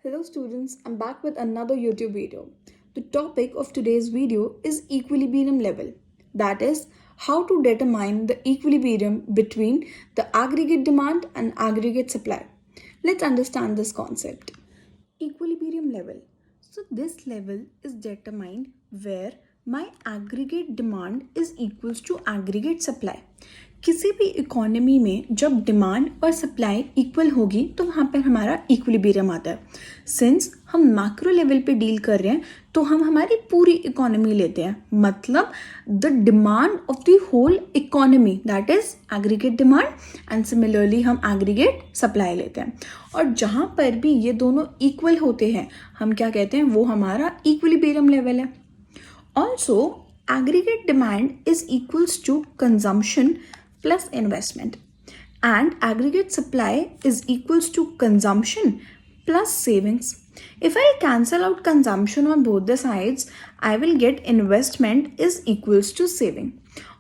Hello students, I'm back with another YouTube video. The topic of today's video is equilibrium level. That is, how to determine the equilibrium between the aggregate demand and aggregate supply. Let's understand this concept. Equilibrium level. So this level is determined where my aggregate demand is equals to aggregate supply. किसी भी economy में जब demand और supply equal होगी तो वहाँ पर हमारा इक्विलिब्रियम आता है. सिंस हम मैक्रो लेवल पे डील कर रहे हैं तो हम हमारी पूरी इकोनॉमी लेते हैं, मतलब the demand of the whole economy, that is aggregate demand, and similarly हम एग्रीगेट सप्लाई लेते हैं. और जहाँ पर भी ये दोनों इक्वल होते हैं हम क्या कहते हैं, वो हमारा इक्विलिब्रियम लेवल है. Also aggregate demand is equals to consumption plus investment and aggregate supply is equals to consumption plus savings. If I cancel out consumption on both the sides, I will get investment is equals to saving.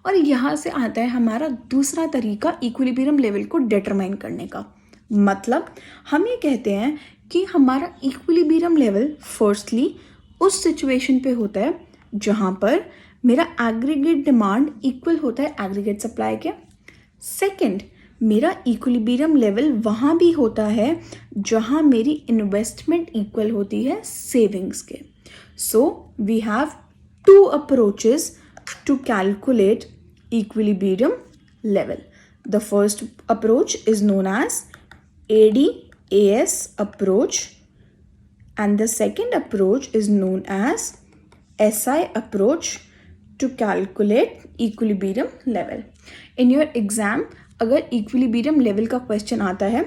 और यहाँ से आता है हमारा दूसरा तरीका equilibrium level को determine करने का. मतलब हम ये कहते हैं कि हमारा इक्विलिब्रियम लेवल फर्स्टली उस सिचुएशन पे होता है जहाँ पर मेरा एग्रीगेट डिमांड इक्वल होता है एग्रीगेट सप्लाई के. सेकंड, मेरा इक्विलिब्रियम लेवल वहाँ भी होता है जहाँ मेरी इन्वेस्टमेंट इक्वल होती है सेविंग्स के. So we have two approaches to calculate equilibrium level. The first approach is known as ADAS approach and the second approach is known as SI approach to calculate equilibrium level. In your exam अगर equilibrium level का question आता है,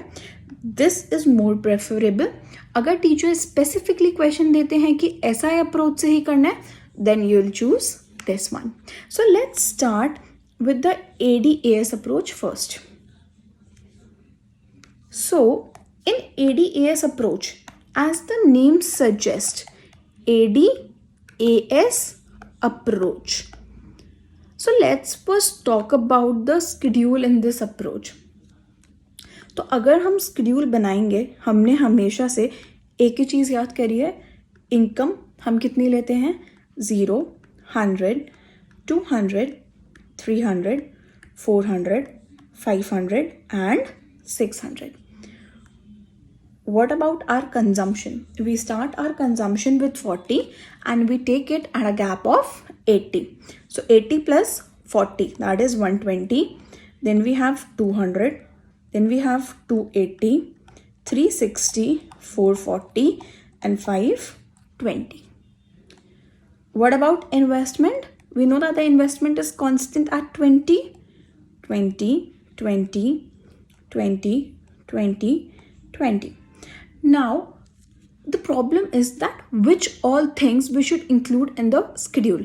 this is more preferable. अगर teacher specifically question देते हैं कि SI approach से ही करना है, then you will choose this one. So let's start with the ADAS approach first. So in ADAS approach, as the name suggests, ADAS approach. So let's first talk about the schedule in this approach. तो अगर हम schedule बनाएंगे, हमने हमेशा से एक ही चीज़ याद करी है, इनकम हम कितनी लेते हैं, 0, 100, 200, 300, 400, 500 and 600. What about our consumption? We start our consumption with 40 and we take it at a gap of 80. So 80 plus 40, that is 120. Then we have 200. Then we have 280, 360, 440 and 520. What about investment? We know that the investment is constant at 20, 20, 20, 20, 20, 20. Now, the problem is that which all things we should include in the schedule.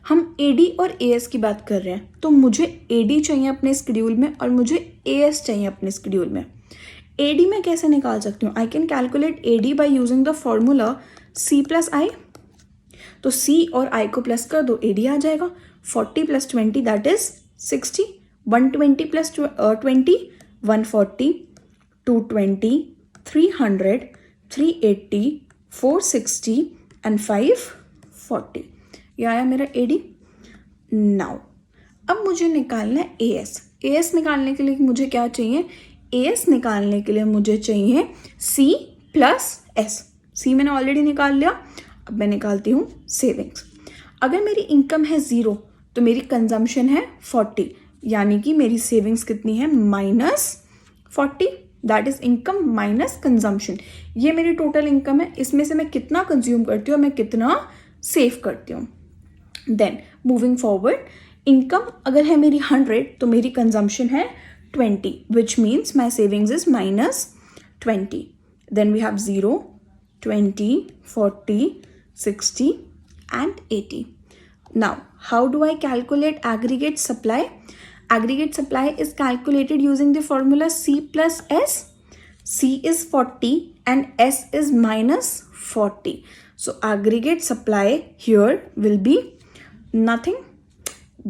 हम AD और AS की बात कर रहे हैं, तो मुझे AD चाहिए अपने स्केड्यूल में और मुझे AS चाहिए अपने स्केड्यूल में. AD मैं कैसे निकाल सकती हूँ? I can calculate AD by using the formula C plus I. तो C और I को प्लस कर दो, AD आ जाएगा. 40 plus 20 that is 60. 120 plus 20 140, 220, 300, 380, 460 and 540. यह आया मेरा AD. नाउ अब मुझे निकालना है AS. AS निकालने के लिए मुझे क्या चाहिए? AS निकालने के लिए मुझे चाहिए C प्लस S. C मैंने ऑलरेडी निकाल लिया, अब मैं निकालती हूँ सेविंग्स. अगर मेरी इनकम है 0 तो मेरी कंजम्पशन है 40, यानी कि मेरी सेविंग्स कितनी है, -40. That is income minus consumption. ये मेरी टोटल इनकम है, इसमें से मैं कितना कंज्यूम करती हूँ, मैं कितना सेव करती हूँ. देन मूविंग फॉरवर्ड, इनकम अगर है मेरी 100 तो मेरी कंजम्पशन है 20, which means my savings is -20. Then we have 0, 20, 40, 60 and 80. Now, how do I calculate aggregate supply? Aggregate supply is calculated using the formula C plus S. C is 40 and S is -40. So aggregate supply here will be nothing.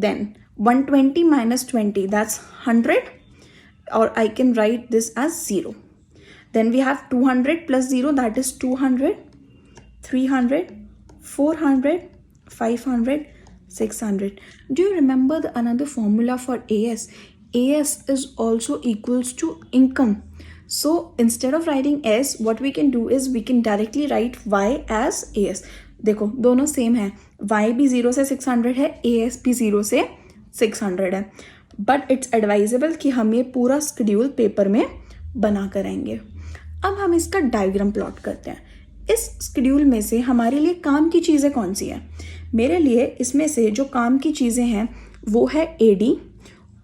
Then 120 minus 20, that's 100, or I can write this as 0. Then we have 200 plus 0, that is 200, 300, 400, 500, 600. Do you remember another formula for AS? AS is also equals to income. So instead of writing S, what we can do is we can directly write Y as AS. देखो दोनों same है, Y भी 0 से 600 है, AS भी 0 से 600 है. But it's advisable कि हम ये पूरा स्केड्यूल पेपर में बना कर आएंगे. अब हम इसका डायग्राम प्लॉट करते हैं. इस स्केड्यूल में से हमारे लिए काम की चीज़ें कौन सी हैं? मेरे लिए इसमें से जो काम की चीज़ें हैं वो है AD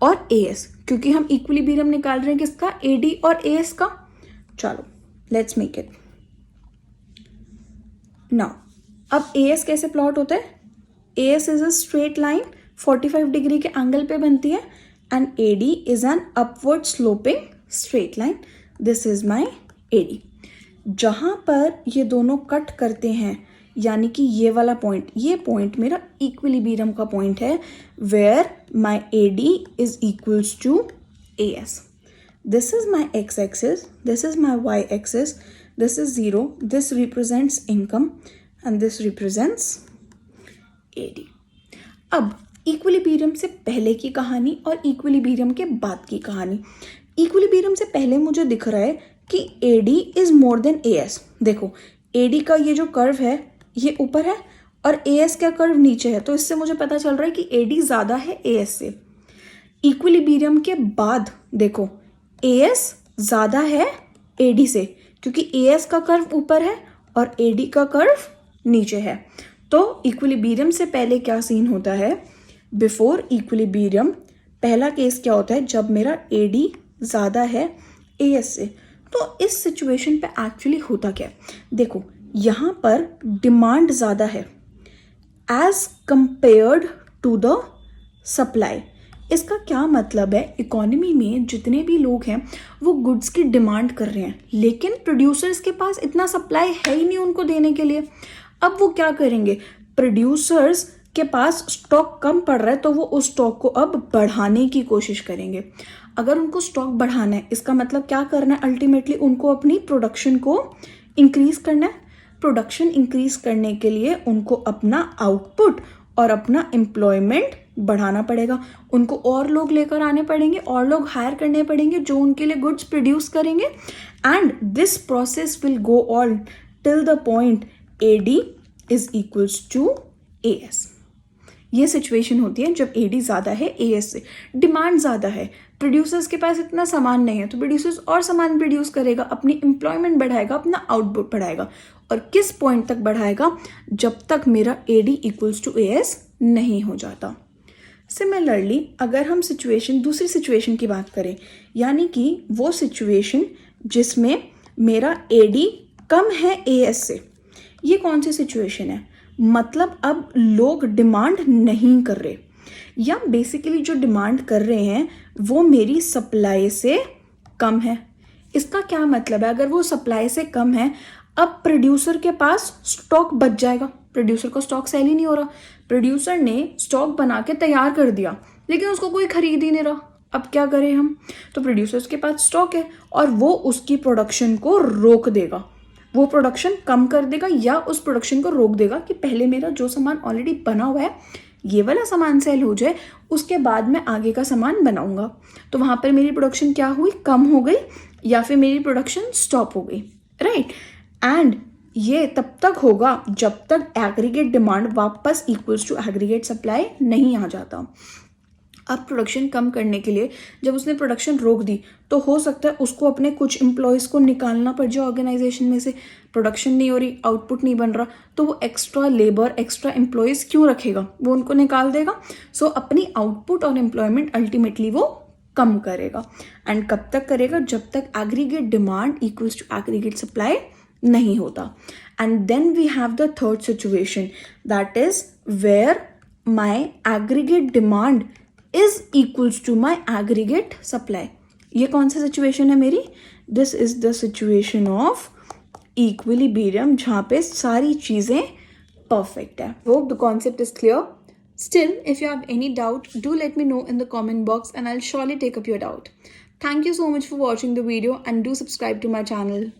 और AS, क्योंकि हम इक्विलिब्रियम निकाल रहे हैं किसका? AD और AS का. चलो लेट्स मेक इट नाउ. अब AS कैसे प्लॉट होता है? AS is a straight line 45 degree के एंगल पे बनती है, and AD is an upward sloping straight line. This is my AD. जहाँ पर ये दोनों कट करते हैं, यानी कि ये वाला पॉइंट, ये पॉइंट मेरा इक्विलिब्रियम का पॉइंट है, where my AD is equals to AS. This is my x axis, this is my y axis, this is 0, this represents income and this represents AD. अब इक्विलिब्रियम से पहले की कहानी और इक्विलिब्रियम के बाद की कहानी. इक्विलिब्रियम से पहले मुझे दिख रहा है कि AD is more than AS. देखो AD का ये जो कर्व है ये ऊपर है और AS का कर्व नीचे है, तो इससे मुझे पता चल रहा है कि AD ज़्यादा है AS से. इक्विलिब्रियम के बाद देखो AS ज़्यादा है AD से, क्योंकि AS का कर्व ऊपर है और AD का कर्व नीचे है. तो इक्विलिब्रियम से पहले क्या सीन होता है? बिफोर इक्विलिब्रियम पहला केस क्या होता है? जब मेरा AD ज़्यादा है AS से. तो इस सिचुएशन पे एक्चुअली होता क्या है? देखो यहाँ पर डिमांड ज़्यादा है as compared to the supply. इसका क्या मतलब है? इकोनॉमी में जितने भी लोग हैं वो गुड्स की डिमांड कर रहे हैं, लेकिन प्रोड्यूसर्स के पास इतना सप्लाई है ही नहीं उनको देने के लिए. अब वो क्या करेंगे? प्रोड्यूसर्स के पास स्टॉक कम पड़ रहा है, तो वो उस स्टॉक को अब बढ़ाने की कोशिश करेंगे. अगर उनको स्टॉक बढ़ाना है, इसका मतलब क्या करना है? अल्टीमेटली उनको अपनी प्रोडक्शन को इंक्रीज करना है. प्रोडक्शन इंक्रीज करने के लिए उनको अपना आउटपुट और अपना एम्प्लॉयमेंट बढ़ाना पड़ेगा. उनको और लोग लेकर आने पड़ेंगे, और लोग हायर करने पड़ेंगे जो उनके लिए गुड्स प्रोड्यूस करेंगे. And this process will go on till the point AD is equals to AS. ये सिचुएशन होती है जब AD ज़्यादा है AS से. डिमांड ज़्यादा है, प्रोड्यूसर्स के पास इतना सामान नहीं है, तो प्रोड्यूसर्स और सामान प्रोड्यूस करेगा, अपनी एम्प्लॉयमेंट बढ़ाएगा, अपना आउटपुट बढ़ाएगा. और किस पॉइंट तक बढ़ाएगा? जब तक मेरा AD इक्वल्स टू AS नहीं हो जाता. सिमिलरली अगर हम दूसरी सिचुएशन की बात करें, यानी कि वो सिचुएशन जिसमें मेरा AD कम है AS से. ये कौन सी सिचुएशन है? मतलब अब लोग डिमांड नहीं कर रहे, या बेसिकली जो डिमांड कर रहे हैं वो मेरी सप्लाई से कम है. इसका क्या मतलब है? अगर वो सप्लाई से कम है, अब प्रोड्यूसर के पास स्टॉक बच जाएगा. प्रोड्यूसर को स्टॉक सेल ही नहीं हो रहा. प्रोड्यूसर ने स्टॉक बना के तैयार कर दिया, लेकिन उसको कोई खरीद ही नहीं रहा. अब क्या करें हम? तो प्रोड्यूसर्स के पास स्टॉक है और वो उसकी प्रोडक्शन को रोक देगा, वो प्रोडक्शन कम कर देगा या उस प्रोडक्शन को रोक देगा कि पहले मेरा जो सामान ऑलरेडी बना हुआ है ये वाला सामान सेल हो जाए, उसके बाद मैं आगे का सामान बनाऊंगा. तो वहाँ पर मेरी प्रोडक्शन क्या हुई? कम हो गई, या फिर मेरी प्रोडक्शन स्टॉप हो गई, राइट. एंड ये तब तक होगा जब तक एग्रीगेट डिमांड वापस इक्वल्स टू एग्रीगेट सप्लाई नहीं आ जाता. अब प्रोडक्शन कम करने के लिए जब उसने प्रोडक्शन रोक दी, तो हो सकता है उसको अपने कुछ एम्प्लॉयज़ को निकालना पड़ जाए ऑर्गेनाइजेशन में से. प्रोडक्शन नहीं हो रही, आउटपुट नहीं बन रहा, तो वो एक्स्ट्रा लेबर, एक्स्ट्रा एम्प्लॉयज़ क्यों रखेगा? वो उनको निकाल देगा. सो अपनी आउटपुट और एम्प्लॉयमेंट अल्टीमेटली वो कम करेगा. एंड कब तक करेगा? जब तक aggregate demand equals to aggregate supply नहीं होता. And then we have the third situation, that is where my aggregate demand is equals to my aggregate supply. ये कौन सा सिचुएशन है मेरी? This is the situation of equilibrium, जहाँ पे सारी चीज़ें परफेक्ट है. Hope the concept is clear. Still, if you have any doubt, do let me know in the comment box and I'll surely take up your doubt. Thank you so much for watching the video and do subscribe to my channel.